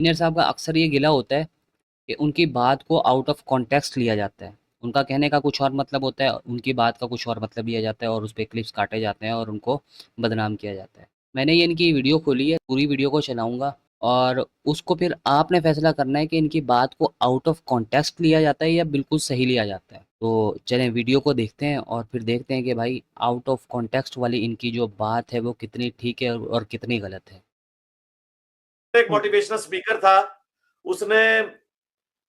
Engineer साहब का अक्सर ये गिला होता है कि उनकी बात को आउट ऑफ कॉन्टेक्स्ट लिया जाता है। उनका कहने का कुछ और मतलब होता है, उनकी बात का कुछ और मतलब लिया जाता है और उस पे क्लिप्स काटे जाते हैं और उनको बदनाम किया जाता है। मैंने ये इनकी वीडियो खोली है, पूरी वीडियो को चलाऊँगा और उसको फिर आपने फ़ैसला करना है कि इनकी बात को आउट ऑफ कॉन्टेक्स्ट लिया जाता है या बिल्कुल सही लिया जाता है। तो चलें वीडियो को देखते हैं और फिर देखते हैं कि भाई आउट ऑफ कॉन्टेक्स्ट वाली इनकी जो बात है वो कितनी ठीक है और कितनी गलत है। एक मोटिवेशनल स्पीकर था, उसने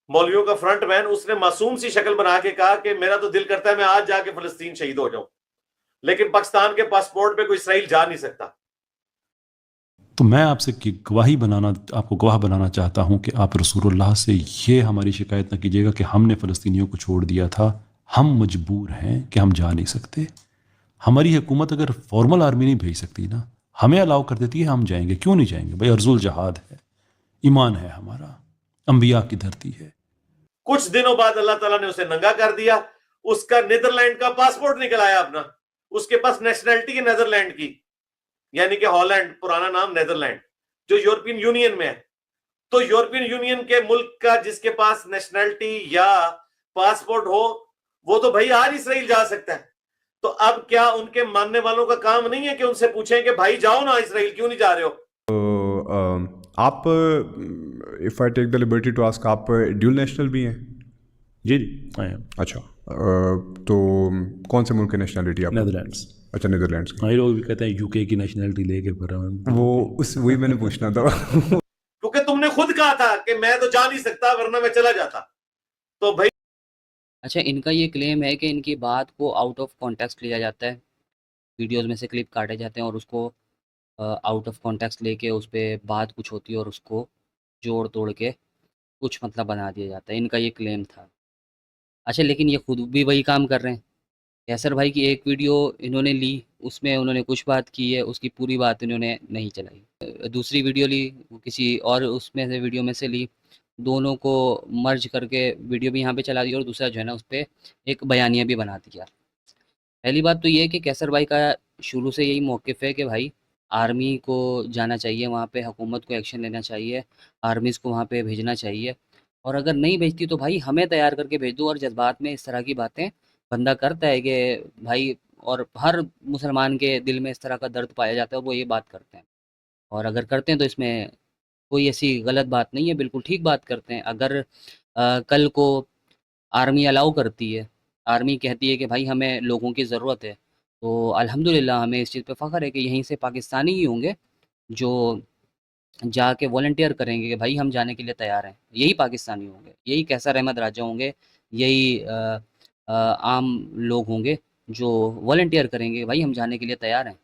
मौलवियों का फ्रंट मैन, उसने मासूम सी शक्ल बना के कहा कि मेरा तो दिल करता है मैं आज जाके फलस्तीन शहीद हो जाऊं, लेकिन पाकिस्तान के पासपोर्ट पे कोई इसराइल जा नहीं सकता। तो मैं आपसे आपको गवाह बनाना चाहता हूं कि आप रसूलुल्लाह से ये हमारी शिकायत न कीजिएगा कि हमने फ़लस्तीनियों को छोड़ दिया था। हम मजबूर हैं कि हम जा नहीं सकते। हमारी हुकूमत अगर फॉर्मल आर्मी नहीं भेज सकती ना, हमें अलाउ कर देती है, हम जाएंगे। क्यों नहीं जाएंगे भाई? अर्जुल जहाद है, ईमान है हमारा, अंबिया की धरती है। कुछ दिनों बाद अल्लाह ताला ने उसे नंगा कर दिया, उसका नीदरलैंड का पासपोर्ट निकल आया अपना, उसके पास नेशनैलिटी है नीदरलैंड की, यानी कि हॉलैंड, पुराना नाम नीदरलैंड, जो यूरोपियन यूनियन में है। तो यूरोपियन यूनियन के मुल्क का जिसके पास नेशनैलिटी या पासपोर्ट हो, वो तो भाई आज इसराइल जा सकता है। तो अब क्या उनके मानने वालों का काम नहीं है कि उनसे पूछें कि भाई जाओ ना इसराइल, क्यों नहीं जा रहे हो? आप, if I take the liberty to ask, आप ड्यूल नेशनल भी हैं? जी जी, आई एम। अच्छा, तो कौन से मुल्क की नेशनलिटी आप? नेदरलैंड्स। अच्छा, नीदरलैंड्स की। ये लोग भी कहते हैं यूके की नेशनलिटी लेके फिर वो वही मैंने पूछना था। क्योंकि तुमने खुद कहा था कि मैं तो जा नहीं सकता वरना मैं चला जाता। तो भाई अच्छा, इनका ये क्लेम है कि इनकी बात को आउट ऑफ कॉन्टेक्स्ट लिया जाता है, वीडियोज़ में से क्लिप काटे जाते हैं और उसको आउट ऑफ कॉन्टेक्स्ट लेके उस पे बात कुछ होती है और उसको जोड़-तोड़ के कुछ मतलब बना दिया जाता है, इनका ये क्लेम था। अच्छा, लेकिन ये खुद भी वही काम कर रहे हैं। कैसर भाई की एक वीडियो इन्होंने ली, उसमें उन्होंने कुछ बात की है, उसकी पूरी बात इन्होंने नहीं चलाई। दूसरी वीडियो ली, वो किसी और उसमें से वीडियो में से ली, दोनों को मर्ज करके वीडियो भी यहाँ पे चला दी और दूसरा जो है ना उस पे एक बयानिया भी बना दिया। पहली बात तो ये है कि कैसर भाई का शुरू से यही मौक़िफ़ है कि भाई आर्मी को जाना चाहिए वहाँ पे, हुकूमत को एक्शन लेना चाहिए, आर्मीज़ को वहाँ पे भेजना चाहिए और अगर नहीं भेजती तो भाई हमें तैयार करके भेज दो। और जज़्बात में इस तरह की बातें बंदा करता है कि भाई, और हर मुसलमान के दिल में इस तरह का दर्द पाया जाता है और वो ये बात करते हैं। और अगर करते हैं तो इसमें कोई ऐसी गलत बात नहीं है, बिल्कुल ठीक बात करते हैं। अगर कल को आर्मी अलाउ करती है, आर्मी कहती है कि भाई हमें लोगों की ज़रूरत है, तो अल्हम्दुलिल्लाह हमें इस चीज़ पे फ़ख्र है कि यहीं से पाकिस्तानी ही होंगे जो जाके वॉलंटियर करेंगे कि भाई हम जाने के लिए तैयार हैं। यही पाकिस्तानी होंगे, यही कैसर अहमद राजा होंगे, यही आम लोग होंगे जो वॉलंटियर करेंगे, भाई हम जाने के लिए तैयार हैं।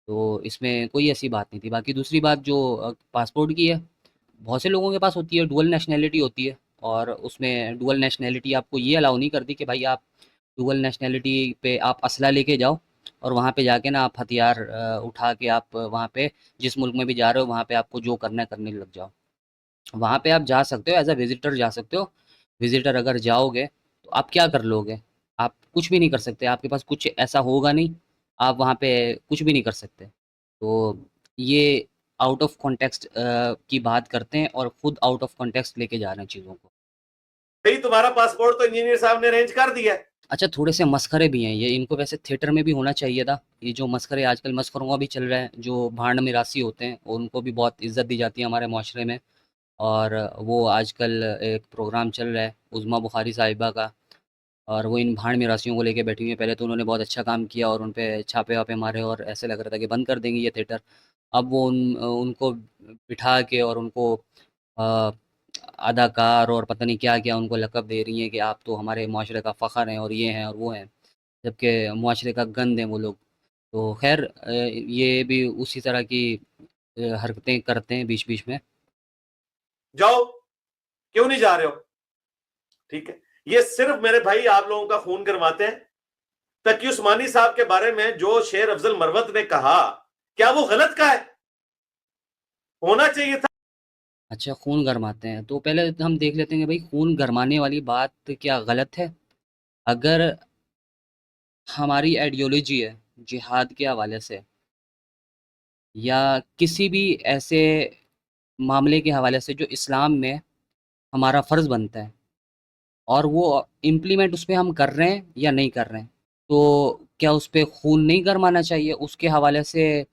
तो इसमें कोई ऐसी बात नहीं थी। बाकी दूसरी बात जो पासपोर्ट की है, बहुत से लोगों के पास होती है, डुअल नेशनैलिटी होती है और उसमें डुअल नेशनैलिटी आपको ये अलाउ नहीं करती कि भाई आप डुअल नेशनैलिटी पे आप असला लेके जाओ और वहाँ पे जाके ना आप हथियार उठा के आप वहाँ पे जिस मुल्क में भी जा रहे हो वहाँ पे आपको जो करना है करने लग जाओ। वहाँ पे आप जा सकते हो, एज़ अ विज़िटर जा सकते हो। विज़िटर अगर जाओगे तो आप क्या कर लोगे? आप कुछ भी नहीं कर सकते, आपके पास कुछ ऐसा होगा नहीं, आप वहाँ पे कुछ भी नहीं कर सकते। तो ये आउट ऑफ कॉन्टेक्स्ट की बात करते हैं और खुद आउट ऑफ कॉन्टेक्स्ट लेके जा रहे हैं चीज़ों को। भाई तुम्हारा पासपोर्ट तो इंजीनियर साहब ने अरेंज कर दिया है। अच्छा, थोड़े से मस्खरे भी हैं ये, इनको वैसे थिएटर में भी होना चाहिए था। ये जो मस्खरे आजकल मस्खरों का भी चल रहा है, जो भांड मिरासी होते हैं उनको भी बहुत इज़्ज़त दी जाती है हमारे माशरे में। और वो आजकल एक प्रोग्राम चल रहा है उज़्मा बुखारी साहिबा का और वो इन भाड़ मिरासियों को लेके बैठी हुई हैं। पहले तो उन्होंने बहुत अच्छा काम किया और उन पे छापे-वापे मारे और ऐसे लग रहा था कि बंद कर देंगी ये थिएटर। अब वो उनको बिठा के और उनको अ, अदाकार और पता नहीं क्या-क्या उनको लक़ब दे रही हैं कि आप तो हमारे माशरे का फ़ख़्र हैं और ये हैं और वो हैं, जबकि माशरे का गंद हैं वो लोग। तो ख़ैर ये भी उसी तरह की हरकतें करते हैं बीच-बीच में। जाओ, क्यों नहीं जा रहे हो? ठीक है, ये सिर्फ मेरे भाई आप लोगों का खून करवाते हैं। तकी उस्मानी साहब के बारे में जो शेर अफजल मरवत ने कहा, क्या वो गलत का है? होना चाहिए था। अच्छा, खून गरमाते हैं, तो पहले हम देख लेते हैं कि भाई खून गरमाने वाली बात क्या गलत है? अगर हमारी आइडियोलॉजी है जिहाद के हवाले से या किसी भी ऐसे मामले के हवाले से जो इस्लाम में हमारा फ़र्ज़ बनता है और वो इम्प्लीमेंट उस पे हम कर रहे हैं या नहीं कर रहे हैं। तो क्या उस पे खून नहीं गरमाना चाहिए? उसके हवाले से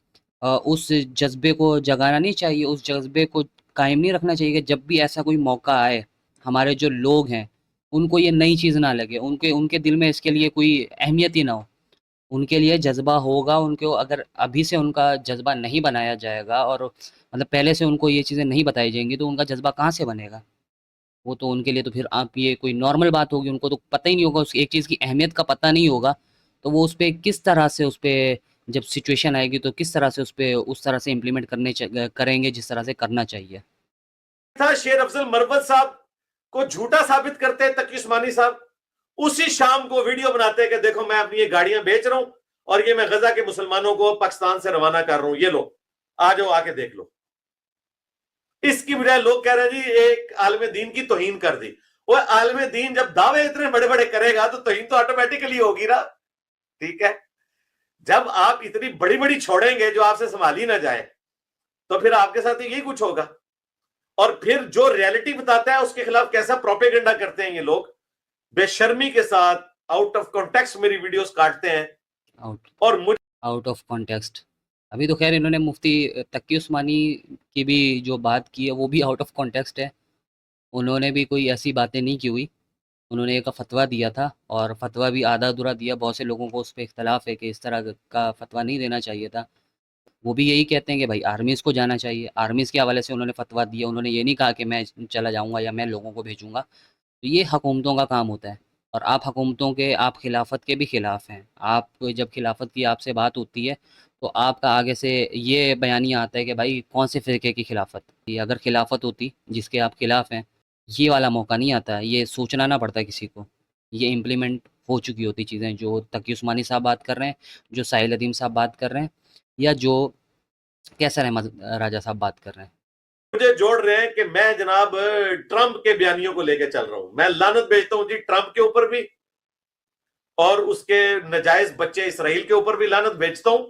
उस जज़्बे को जगाना नहीं चाहिए? उस जज़्बे को कायम नहीं रखना चाहिए कि जब भी ऐसा कोई मौका आए, हमारे जो लोग हैं, उनको ये नई चीज़ ना लगे, उनके उनके दिल में इसके लिए कोई अहमियत ही ना हो। उनके लिए जज़्बा होगा, उनको अगर अभी से उनका जज़्बा नहीं बनाया जाएगा और मतलब पहले से उनको ये चीज़ें नहीं बताई जाएँगी, तो उनका जज़्बा कहाँ से बनेगा? वो तो उनके लिए तो फिर आप ये कोई नॉर्मल बात होगी, उनको तो पता ही नहीं होगा, उस एक चीज़ की अहमियत का पता नहीं होगा, तो वो उसपे किस तरह से उसपे जब सिचुएशन आएगी तो किस तरह से उसपे उस तरह से इम्प्लीमेंट करेंगे जिस तरह से करना चाहिए। था शेर अफजल मरवत साहब को झूठा साबित करते हैं तकी उस्मानी साहब, उसी शाम को वीडियो बनाते हैं कि देखो मैं अपनी ये गाड़ियां बेच रहा हूं और ये मैं गजा के मुसलमानों को पाकिस्तान से रवाना कर रहा हूं, ये लो आ जाओ आके देख लो। इसकी बजाय लोग कह रहे हैं जी एक आलम दीन की तौहीन कर दी। वो आलम दीन जब दावे इतने बड़े बड़े करेगा तो तौहीन तो ऑटोमेटिकली होगी ना, ठीक है। जब आप इतनी बड़ी बड़ी छोड़ेंगे जो आपसे संभाली ना जाए तो फिर आपके साथ यही कुछ होगा। और फिर जो रियलिटी बताता है उसके खिलाफ कैसा प्रोपेगेंडा करते हैं ये लोग, बेशर्मी के साथ आउट ऑफ कॉन्टेक्स्ट मेरी वीडियोस काटते हैं आउट और मुझे आउट ऑफ कॉन्टेक्स्ट। अभी तो खैर इन्होंने मुफ्ती तकी उस्मानी की भी जो बात की है वो भी आउट ऑफ कॉन्टेक्स्ट है। उन्होंने भी कोई ऐसी बातें नहीं की हुई। उन्होंने एक फ़तवा दिया था और फ़तवा भी आधा-अधूरा दिया, बहुत से लोगों को उस पे इख्तलाफ है कि इस तरह का फ़तवा नहीं देना चाहिए था। वो भी यही कहते हैं कि भाई आर्मीज़ को जाना चाहिए, आर्मीज़ के हवाले से उन्होंने फ़तवा दिया, उन्होंने ये नहीं कहा कि मैं चला जाऊँगा या मैं लोगों को भेजूँगा। तो ये हुकूमतों का काम होता है और आप हुकूमतों के आप खिलाफत के भी खिलाफ हैं। आप जब खिलाफत की आपसे बात होती है तो आपका आगे से ये बयानिया आता है कि भाई कौन से फ़िरके की खिलाफत? ये अगर खिलाफत होती जिसके आप खिलाफ हैं, ये वाला मौका नहीं आता है, ये सोचना ना पड़ता किसी को। ये इम्प्लीमेंट हो चुकी होती चीज़ें जो तकी उस्मानी साहब बात कर रहे हैं, जो साहिल अदीम साहब बात कर रहे हैं या जो कैसर अहमद राजा साहब बात कर रहे हैं। जोड़ रहे हैं कि मैं जनाब ट्रंप के बयानियों को लेकर चल रहा हूं, मैं लानत भेजता हूं जी ट्रंप के ऊपर भी और उसके नजायज बच्चे इसराइल के ऊपर भी लानत भेजता हूं।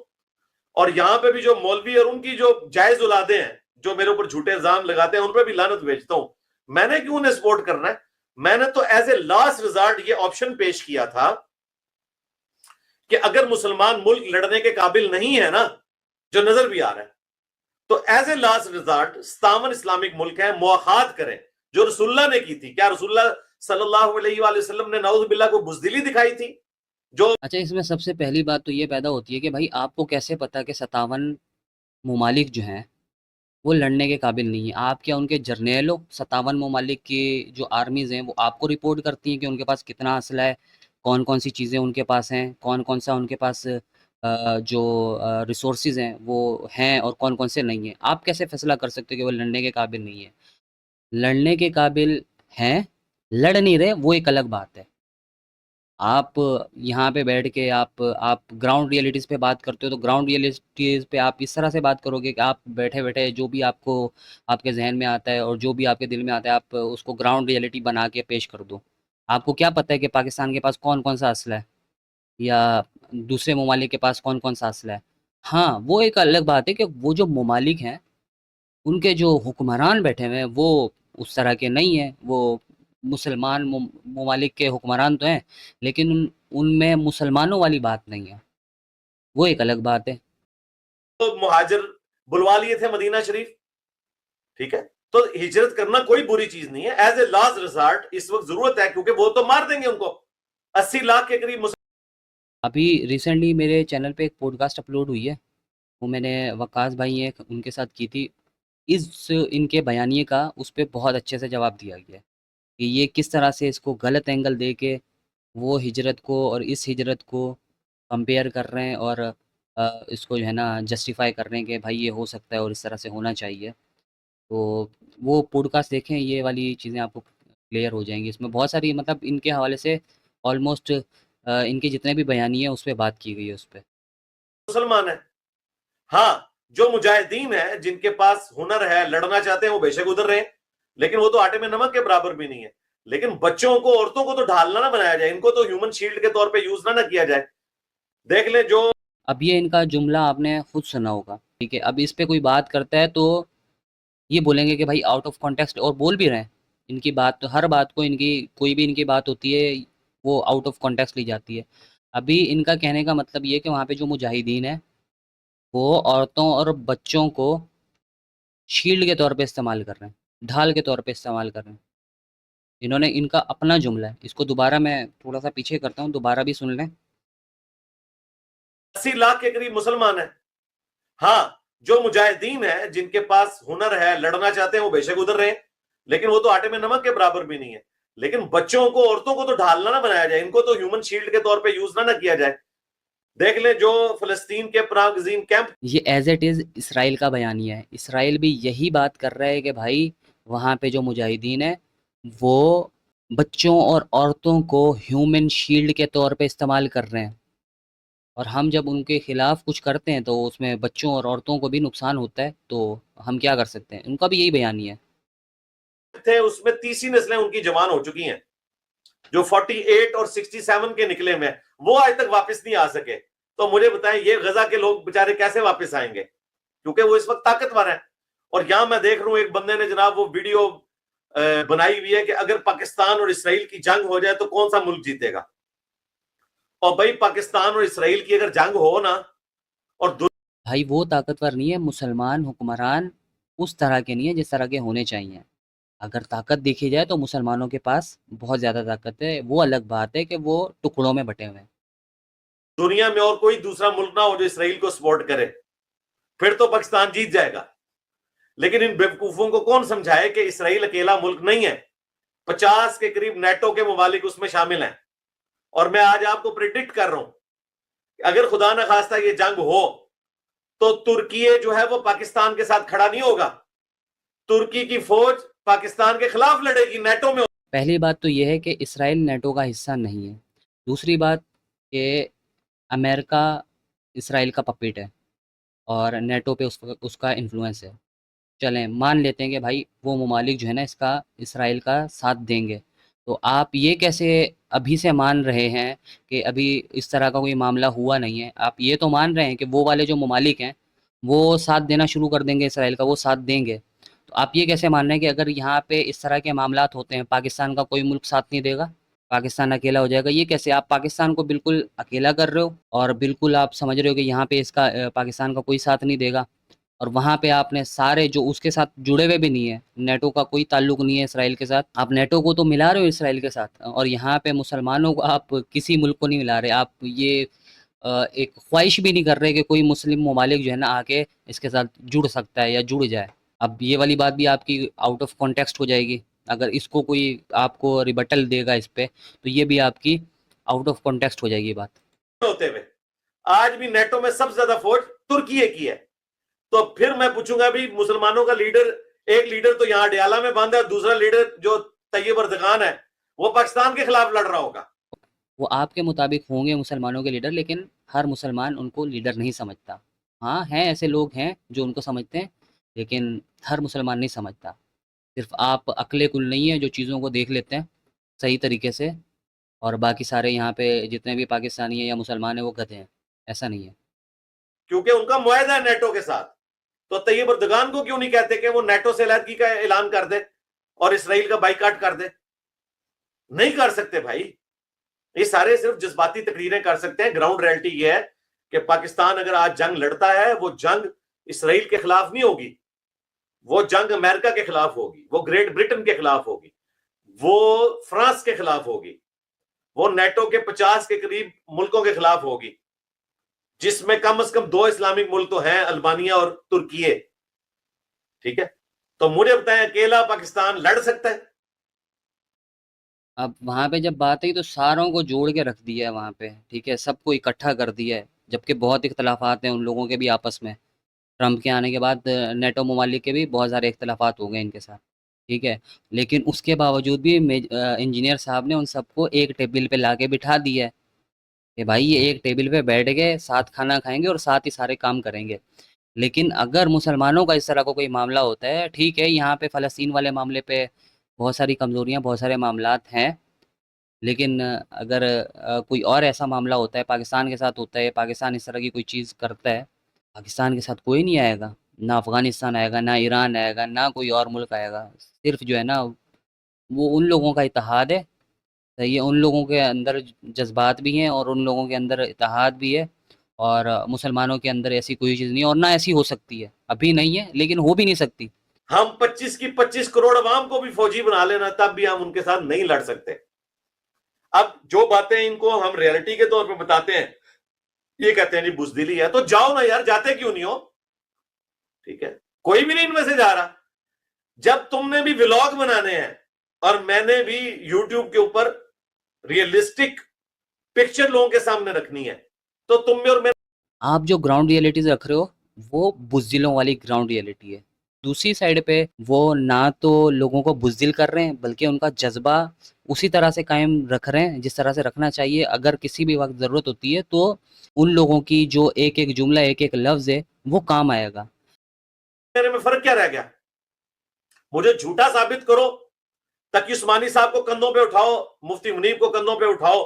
और यहां पे भी जो मौलवी और उनकी जो जायज औलादे हैं जो मेरे ऊपर झूठे इल्जाम लगाते हैं उन पर भी लानत भेजता हूं। मैंने क्यों उन्हें सपोर्ट करना है? मैंने तो एज ए लास्ट रिजल्ट ये ऑप्शन पेश किया था कि अगर मुसलमान मुल्क लड़ने के काबिल नहीं है ना, जो नजर भी आ रहा है, तो as a last result 57 Islamic मुल्क है, मुआखात करें जो रसूलुल्लाह ने की थी। क्या रसूलुल्लाह सल्लल्लाहु अलैहि वसल्लम ने नऊज़ बिल्लाह को बुज़दिली दिखाई थी? जो अच्छा, इसमें सबसे पहली बात तो ये पैदा होती है कि भाई आपको कैसे पता कि 57 ममालिक जो हैं वो लड़ने के काबिल नहीं है? आप क्या उनके जर्नैल हो? 57 ममालिक की जो आर्मीज़ हैं वो आपको रिपोर्ट करती हैं कि उनके पास कितना असला है, कौन-कौन सी चीज़ें उनके पास हैं, कौन-कौन सा उनके पास जो रिसोर्सेज़ हैं वो हैं और कौन-कौन से नहीं हैं? आप कैसे फैसला कर सकते हो कि वो लड़ने के काबिल नहीं है? लड़ने के काबिल हैं, लड़ नहीं रहे वो एक अलग बात है। आप यहाँ पे बैठ के आप ग्राउंड रियलिटीज़ पे बात करते हो तो ग्राउंड रियलिटीज़ पे आप इस तरह से बात करोगे कि आप बैठे-बैठे जो भी आपको आपके ज़हन में आता है और जो भी आपके दिल में आता है आप उसको ग्राउंड रियलिटी बना के पेश कर दो। आपको क्या पता है कि पाकिस्तान के पास कौन-कौन सा असला है या दूसरे ममालिक के पास कौन-कौन सा असला है। हाँ, वो एक अलग बात है कि वो जो ममालिक हैं उनके जो हुक्मरान बैठे हुए हैं वो उस तरह के नहीं हैं। वो मुसलमान ममालिक के हुक्मरान तो हैं लेकिन उनमें मुसलमानों वाली बात नहीं है, वो एक अलग बात है। तो मुहाजिर बुलवा लिए थे मदीना शरीफ, ठीक है। तो हिजरत करना कोई बुरी चीज नहीं है। एज ए लास्ट रिजॉर्ट इस वक्त जरूरत है क्योंकि वो तो मार देंगे उनको। 80 लाख के करीब अभी रिसेंटली मेरे चैनल पे एक पॉडकास्ट अपलोड हुई है, वो मैंने वकास भाई हैं उनके साथ की थी। इनके बयानिए का उस पे बहुत अच्छे से जवाब दिया गया है कि ये किस तरह से इसको गलत एंगल दे के वो हिजरत को और इस हिजरत को कंपेयर कर रहे हैं और इसको जो है ना जस्टिफाई कर रहे हैं कि भाई ये हो सकता है और इस तरह से होना चाहिए। तो वो पॉडकास्ट देखें, ये वाली चीज़ें आपको क्लियर हो जाएँगी। इसमें बहुत सारी मतलब इनके हवाले से ऑलमोस्ट इनके जितने भी बयानी है उस पे बात की गई है उस पे। मुसलमान है। हाँ, जो मुजाहिदीन है जिनके पास हुनर है, लड़ना चाहते हैं, वो बेशक उधर रहे, लेकिन वो तो आटे में नमक के बराबर भी नहीं है। लेकिन बच्चों को, औरतों को तो ढालना ना बनाया जाए, इनको तो ह्यूमन शील्ड के तौर पे यूज ना किया जाए। देख ले जो अब ये इनका जुमला आपने खुद सुना होगा, ठीक है। अब इस पे कोई बात करता है तो ये बोलेंगे कि भाई आउट ऑफ कॉन्टेक्स्ट, और बोल भी रहे हैं। इनकी बात तो हर बात को, इनकी कोई भी इनकी बात होती है वो आउट ऑफ कॉन्टेक्स्ट ली जाती है। अभी इनका कहने का मतलब ये है कि वहाँ पे जो मुजाहिदीन है वो औरतों और बच्चों को शील्ड के तौर पे इस्तेमाल कर रहे हैं, ढाल के तौर पे इस्तेमाल कर रहे हैं। इन्होंने, इनका अपना जुमला है, इसको दोबारा मैं थोड़ा सा पीछे करता हूँ, दोबारा भी सुन लें। 80 लाख के करीब मुसलमान है। हाँ, जो मुजाहिदीन है जिनके पास हुनर है, लड़ना चाहते हैं, वो बेशक उधर रहे, लेकिन वो तो आटे में नमक के बराबर भी नहीं है। लेकिन बच्चों को, औरतों को तो ढालना ना बनाया जाए, इनको तो ह्यूमन शील्ड के तौर पे यूज ना किया जाए। देख ले जो फलस्तीन के प्रागजीन कैंप, ये एज इट इज़ इसराइल का बयानिया है। इसराइल भी यही बात कर रहा है कि भाई वहाँ पे जो मुजाहिदीन है वो बच्चों और औरतों को ह्यूमन शील्ड के तौर पे इस्तेमाल कर रहे हैं, और हम जब उनके खिलाफ कुछ करते हैं तो उसमें बच्चों और औरतों को भी नुकसान होता है, तो हम क्या कर सकते हैं। उनका भी यही बयानिया है। थे उसमें 30 नस्लें उनकी जवान हो चुकी हैं। जो 48 और 67 के निकले में, वो आज तक वापस नहीं आ सके। तो मुझे बताएं, ये गजा के लोग बेचारे कैसे वापस आएंगे, क्योंकि वो इस वक्त ताकतवर हैं। और यहां मैं देख रहा हूं एक बंदे ने जनाब वो वीडियो बनाई हुई है कि अगर पाकिस्तान और इसराइल की जंग हो जाए तो कौन सा मुल्क जीतेगा। और भाई पाकिस्तान और इसराइल की अगर जंग हो ना, और भाई वो ताकतवर नहीं है, मुसलमान हुक्मरान उस तरह के नहीं है जिस तरह के होने चाहिए। अगर ताकत देखी जाए तो मुसलमानों के पास बहुत ज़्यादा ताकत है। वो अलग बात है कि वो टुकड़ों में बटे हुए हैं। दुनिया में और कोई दूसरा मुल्क ना हो जो इसराइल को सपोर्ट करे, फिर तो पाकिस्तान जीत जाएगा। लेकिन इन बेवकूफों को कौन समझाए कि इसराइल अकेला मुल्क नहीं है, 50 के करीब नेटो के ममालिक उसमें शामिल हैं। और मैं आज आपको प्रिडिक्ट कर रहा हूं कि अगर खुदा न खास्ता ये जंग हो तो तुर्की जो है वो पाकिस्तान के साथ खड़ा नहीं होगा। तुर्की की फौज पाकिस्तान के खिलाफ लड़ेगी नेटो में। पहली बात तो ये है कि इसराइल नेटो का हिस्सा नहीं है। दूसरी बात कि अमेरिका इसराइल का पपेट है और नेटो पे उसका इन्फ्लुएंस है। चलें मान लेते हैं कि भाई वो ममालिक जो है ना इसका, इसराइल का साथ देंगे। तो आप ये कैसे अभी से मान रहे हैं कि अभी इस तरह का कोई मामला हुआ नहीं है। आप ये तो मान रहे हैं कि वो वाले जो ममालिक हैं वो साथ देना शुरू कर देंगे इसराइल का, वो साथ देंगे। तो आप ये कैसे मान रहे हैं कि अगर यहाँ पे इस तरह के मामलात होते हैं पाकिस्तान का कोई मुल्क साथ नहीं देगा, पाकिस्तान अकेला हो जाएगा? ये कैसे? आप पाकिस्तान को बिल्कुल अकेला कर रहे हो और बिल्कुल आप समझ रहे हो कि यहाँ पे इसका पाकिस्तान का कोई साथ नहीं देगा, और वहाँ पे आपने सारे जो उसके साथ जुड़े हुए भी नहीं है, नेटो का कोई ताल्लुक नहीं है इसराइल के साथ, आप नेटो को तो मिला रहे हो इसराइल के साथ, और यहाँ पे मुसलमानों को आप किसी मुल्क को नहीं मिला रहे। आप ये एक ख्वाहिश भी नहीं कर रहे कि कोई मुस्लिम ममालिक जो है ना आके इसके साथ जुड़ सकता है या जुड़ जाए। अब ये वाली बात भी आपकी आउट ऑफ कॉन्टेक्स्ट हो जाएगी। अगर इसको कोई आपको रिबटल देगा इस पे, तो ये भी आपकी आउट ऑफ कॉन्टेक्स्ट हो जाएगी बात। होते हुए आज भी नेटो में सबसे ज्यादा फौज तुर्की की है। तो फिर मैं पूछूंगा भी मुसलमानों का लीडर, एक लीडर तो यहां डयाला में बांधा है, दूसरा लीडर जो तैयब अर्दगान है वो पाकिस्तान के खिलाफ लड़ रहा होगा। वो आपके मुताबिक होंगे मुसलमानों के लीडर, लेकिन हर मुसलमान उनको लीडर नहीं समझता। हाँ, हैं ऐसे लोग हैं जो उनको समझते हैं, लेकिन हर मुसलमान नहीं समझता। सिर्फ आप अक्ले कुल नहीं है जो चीज़ों को देख लेते हैं सही तरीके से, और बाकी सारे यहाँ पे जितने भी पाकिस्तानी हैं या मुसलमान हैं वो गधे हैं। ऐसा नहीं है। क्योंकि उनका मुआहदा है नेटो के साथ। तो तैयब अर्दगान को क्यों नहीं कहते कि वो नेटो से अलहदगी का ऐलान कर दे और इसराइल का बाइकाट कर दे? नहीं कर सकते भाई। ये सारे सिर्फ जज्बाती तकरीरें कर सकते हैं। ग्राउंड रियलिटी ये है कि पाकिस्तान अगर आज जंग लड़ता है, वो जंग इसराइल के खिलाफ नहीं होगी, वो जंग अमेरिका के खिलाफ होगी, वो ग्रेट ब्रिटेन के खिलाफ होगी, वो फ्रांस के खिलाफ होगी, वो नेटो के 50 के करीब मुल्कों के खिलाफ होगी, जिसमें कम से कम 2 इस्लामिक मुल्क तो हैं, अल्बानिया और तुर्की। ठीक है, तो मुझे बताएं अकेला पाकिस्तान लड़ सकता है? अब वहाँ पे जब बात आई तो सारों को जोड़ के रख दिया है वहाँ पे, ठीक है, सबको इकट्ठा कर दिया है, जबकि बहुत इख्तलाफात हैं उन लोगों के भी आपस में। ट्रंप के आने के बाद नेटो ममालिक के भी बहुत सारे इख्तलाफात हो गए इनके साथ, ठीक है। लेकिन उसके बावजूद भी इंजीनियर साहब ने उन सबको एक टेबल पे ला के बिठा दिया है कि भाई ये एक टेबल पे बैठ के साथ खाना खाएंगे और साथ ही सारे काम करेंगे। लेकिन अगर मुसलमानों का इस तरह का कोई मामला होता है, ठीक है, यहाँ पे फ़लस्तीन वाले मामले पे बहुत सारी कमज़ोरियाँ, बहुत सारे मामलात हैं, लेकिन अगर कोई और ऐसा मामला होता है, पाकिस्तान के साथ होता है, पाकिस्तान इस तरह की कोई चीज़ करता है, पाकिस्तान के साथ कोई नहीं आएगा। ना अफ़गानिस्तान आएगा, ना ईरान आएगा, ना कोई और मुल्क आएगा। सिर्फ़ जो है ना वो उन लोगों का इत्तेहाद है, सही है, उन लोगों के अंदर जज़्बात भी हैं और उन लोगों के अंदर इत्तेहाद भी है और मुसलमानों के अंदर ऐसी कोई चीज़ नहीं है और ना ऐसी हो सकती है। अभी नहीं है, लेकिन हो भी नहीं सकती। हम 25 की 25 करोड़ अवाम को भी फौजी बना लेना, तब भी हम उनके साथ नहीं लड़ सकते। अब जो बातें इनको हम रियलिटी के तौर पे बताते हैं, ये कहते हैं जी बुजदिली है, तो जाओ ना यार, जाते क्यों नहीं हो? ठीक है, कोई भी नहीं इनमें से जा रहा। जब तुमने भी व्लॉग बनाने हैं और मैंने भी यूट्यूब के ऊपर रियलिस्टिक पिक्चर लोगों के सामने रखनी है, तो तुम में और मैं आप जो ग्राउंड रियलिटीज़ रख रहे हो, वो बुज़दिलों वाली ग्राउंड रियलिटी है। दूसरी साइड पे वो ना तो लोगों को बुज़दिल कर रहे हैं, बल्कि उनका जज़्बा उसी तरह से कायम रख रहे हैं, जिस तरह से रखना चाहिए। अगर किसी भी वक़्त ज़रूरत होती है, तो उन लोगों की जो एक-एक जुमला, एक-एक लफ्ज़ है, वो काम आएगा। मेरे में फर्क क्या रह गया? मुझे झूठा साबित करो, तकी उस्मानी साहब को कंधों पे उठाओ, मुफ्ती मुनीब को कंधों पे उठाओ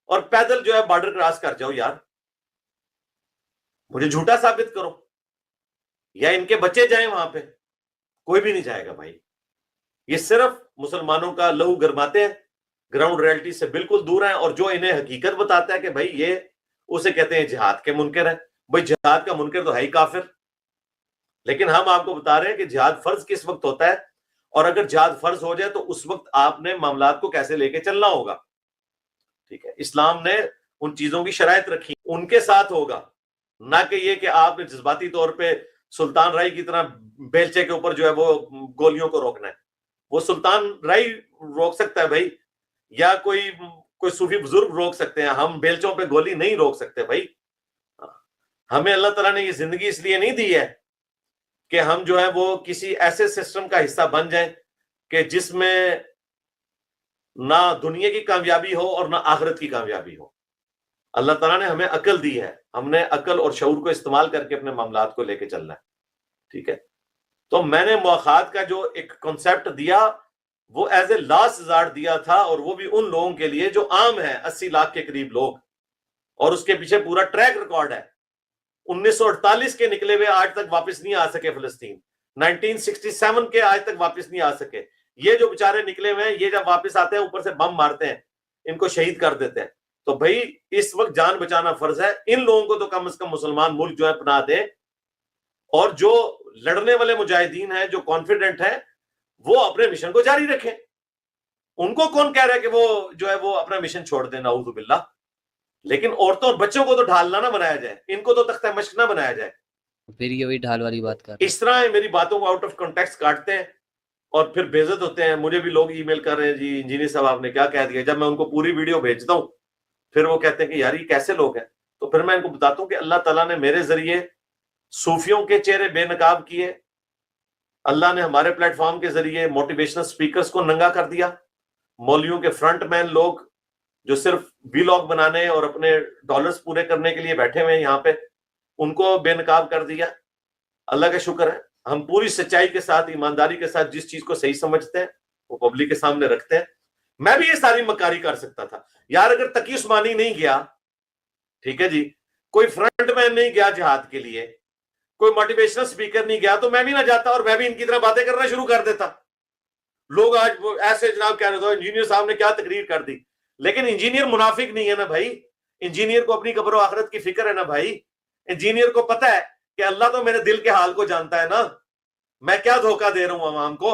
और पैदल जो है बॉर्डर क्रॉस कर जाओ यार। मुझे झूठा साबित करो, या इनके बच्चे जाएं वहां पे, कोई भी नहीं जाएगा भाई। ये सिर्फ मुसलमानों का लहू गरमाते हैं, ग्राउंड रियलिटी से बिल्कुल दूर है। और जो इन्हें हकीकत बताता है कि भाई ये, उसे कहते हैं जिहाद के मुनकर है। भाई जिहाद का मुनकर तो है ही काफिर। लेकिन हम आपको बता रहे हैं कि जिहाद फर्ज किस वक्त होता है, और अगर जिहाद फर्ज हो जाए तो उस वक्त आपने मामलात को कैसे लेके चलना होगा। ठीक है, इस्लाम ने उन चीजों की शराइत रखी, उनके साथ होगा, ना कि ये कि आपने जज्बाती तौर पे सुल्तान राय की तरह बेलचे के ऊपर जो है वो गोलियों को रोकना है। वो सुल्तान राय रोक सकता है भाई, या कोई सूफी बुजुर्ग रोक सकते हैं, हम बेलचों पे गोली नहीं रोक सकते भाई। हमें अल्लाह ताला ने ये जिंदगी इसलिए नहीं दी है कि हम जो है वो किसी ऐसे सिस्टम का हिस्सा बन जाएं कि जिसमें ना दुनिया की कामयाबी हो और ना आखिरत की कामयाबी हो। अल्लाह ताला ने हमें अकल दी है, हमने अकल और शऊर को इस्तेमाल करके अपने मामलात को लेके चलना है। ठीक है, तो मैंने मुआखात का जो एक कॉन्सेप्ट दिया, वो एज ए लास्ट रिजॉर्ट दिया था, और वो भी उन लोगों के लिए जो आम है, 80 लाख के करीब लोग, और उसके पीछे पूरा ट्रैक रिकॉर्ड है। 1948 के निकले हुए आज तक वापस नहीं आ सके फिलिस्तीन, 1967 के आज तक वापस नहीं आ सके। ये जो बेचारे निकले हुए हैं, ये जब वापस आते हैं ऊपर से बम मारते हैं, इनको शहीद कर देते हैं। तो भाई इस वक्त जान बचाना फर्ज है। इन लोगों को तो कम से कम मुसलमान मुल्क जो है पनाह दे, और जो लड़ने वाले मुजाहिदीन हैं, जो कॉन्फिडेंट हैं, वो अपने मिशन को जारी रखें। उनको कौन कह रहा है कि वो जो है वो अपना मिशन छोड़ देना, नाऊज़ु बिल्लाह। लेकिन औरतों और बच्चों को तो ढालना ना बनाया जाए, इनको तो तख्ता मश्क ना बनाया जाए। फिर ये वही ढाल वाली बात कर रहे हैं। इस तरह मेरी बातों को आउट ऑफ कॉन्टेक्स्ट काटते हैं और फिर बेइज्जत होते हैं। मुझे भी लोग ईमेल कर रहे हैं, जी इंजीनियर साहब आपने क्या कह दिया। जब मैं उनको पूरी वीडियो भेजता हूं, फिर वो कहते हैं कि यार ये कैसे लोग हैं। तो फिर मैं इनको बताता हूं कि अल्लाह ताला ने मेरे जरिए सूफियों के चेहरे बेनकाब किए, अल्लाह ने हमारे प्लेटफॉर्म के जरिए मोटिवेशनल स्पीकर्स को नंगा कर दिया, मौलवियों के फ्रंटमैन लोग जो सिर्फ वीलॉग बनाने और अपने डॉलर्स पूरे करने के लिए बैठे हुए हैं यहाँ पे, उनको बेनकाब कर दिया। अल्लाह का शुक्र है, हम पूरी सच्चाई के साथ, ईमानदारी के साथ जिस चीज को सही समझते हैं वो पब्लिक के सामने रखते हैं। मैं भी ये सारी मक्कारी कर सकता था यार, अगर तकी उस्मानी नहीं गया, ठीक है जी, कोई फ्रंटमैन नहीं गया जिहाद के लिए, कोई मोटिवेशनल स्पीकर नहीं गया, तो मैं भी ना जाता और मैं भी इनकी तरह बातें करना शुरू कर देता। लोग आज वो ऐसे जनाब कह रहे थे इंजीनियर साहब ने क्या तकरीर कर दी। लेकिन इंजीनियर मुनाफिक नहीं है ना भाई, इंजीनियर को अपनी कब्र आखिरत की फिक्र है ना भाई। इंजीनियर को पता है कि अल्लाह तो मेरे दिल के हाल को जानता है ना, मैं क्या धोखा दे रहा हूं अवाम को,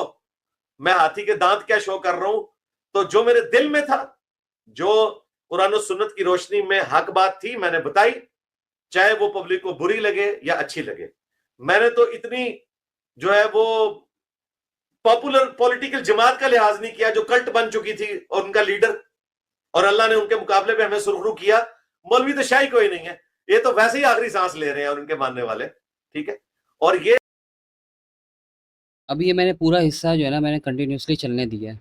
मैं हाथी के दांत क्या शो कर रहा हूं। तो जो मेरे दिल में था, जो कुरान और सुन्नत की रोशनी में हक बात थी, मैंने बताई, चाहे वो पब्लिक को बुरी लगे या अच्छी लगे। मैंने तो इतनी जो है वो पॉपुलर पॉलिटिकल जमात का लिहाज नहीं किया जो कल्ट बन चुकी थी और उनका लीडर, और अल्लाह ने उनके मुकाबले में हमें सुरखरू किया। मौलवी तो शाही कोई नहीं है, ये तो वैसे ही आखिरी सांस ले रहे हैं और उनके मानने वाले। ठीक है, और ये अभी ये मैंने पूरा हिस्सा जो है ना मैंने कंटिन्यूअसली चलने दिया है,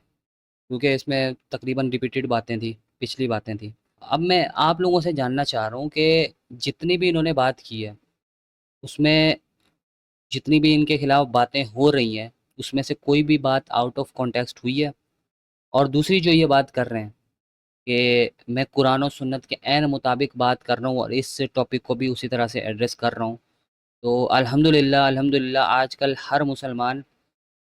क्योंकि इसमें तकरीबन रिपीटेड बातें थी, पिछली बातें थी। अब मैं आप लोगों से जानना चाह रहा हूँ कि जितनी भी इन्होंने बात की है, उसमें जितनी भी इनके खिलाफ बातें हो रही हैं, उसमें से कोई भी बात आउट ऑफ कॉन्टेक्स्ट हुई है? और दूसरी जो ये बात कर रहे हैं कि मैं कुरान और सुन्नत के ऐन मुताबिक बात कर रहा हूँ और इस टॉपिक को भी उसी तरह से एड्रेस कर रहा हूँ, तो अल्हम्दुलिल्लाह अल्हम्दुलिल्लाह आजकल हर मुसलमान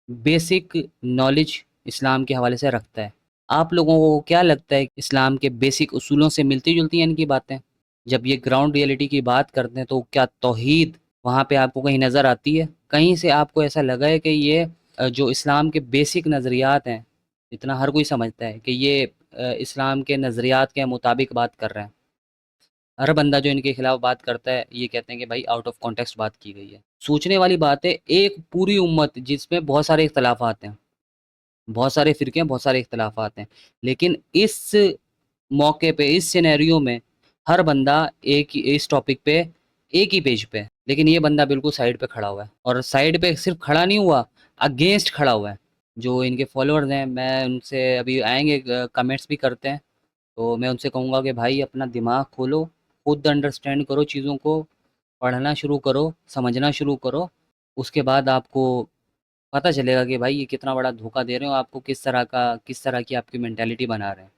बेसिक नॉलेज इस्लाम के हवाले से रखता है। आप लोगों को क्या लगता है इस्लाम के बेसिक उसूलों से मिलती-जुलती हैं इनकी बातें? जब ये ग्राउंड रियलिटी की बात करते हैं तो क्या तौहीद वहाँ पे आपको कहीं नज़र आती है? कहीं से आपको ऐसा लगा है कि ये जो इस्लाम के बेसिक नज़रियात हैं, इतना हर कोई समझता है कि ये इस्लाम के नज़रियात के मुताबिक बात कर रहे हैं। हर बंदा जो इनके खिलाफ बात करता है ये कहते हैं कि भाई आउट ऑफ कॉन्टेक्स्ट बात की गई है। सोचने वाली बात है, एक पूरी उम्मत जिसमें बहुत सारे इख्तलाफात हैं, बहुत सारे फ़िरके हैं, बहुत सारे इख्तलाफात हैं, लेकिन इस मौके पे, इस सिनेरियो में हर बंदा एक ही इस टॉपिक पे एक ही पेज पे है। लेकिन ये बंदा बिल्कुल साइड पे खड़ा हुआ है और साइड पे सिर्फ खड़ा नहीं हुआ, अगेंस्ट खड़ा हुआ है। जो इनके फॉलोअर्स हैं, मैं उनसे अभी आएँगे, कमेंट्स भी करते हैं, तो मैं उनसे कहूँगा कि भाई अपना दिमाग खोलो, खुद अंडरस्टैंड करो चीज़ों को, पढ़ना शुरू करो, समझना शुरू करो। उसके बाद आपको पता चलेगा कि भाई ये कितना बड़ा धोखा दे रहे हो, आपको किस तरह की आपकी मेंटालिटी बना रहे हैं।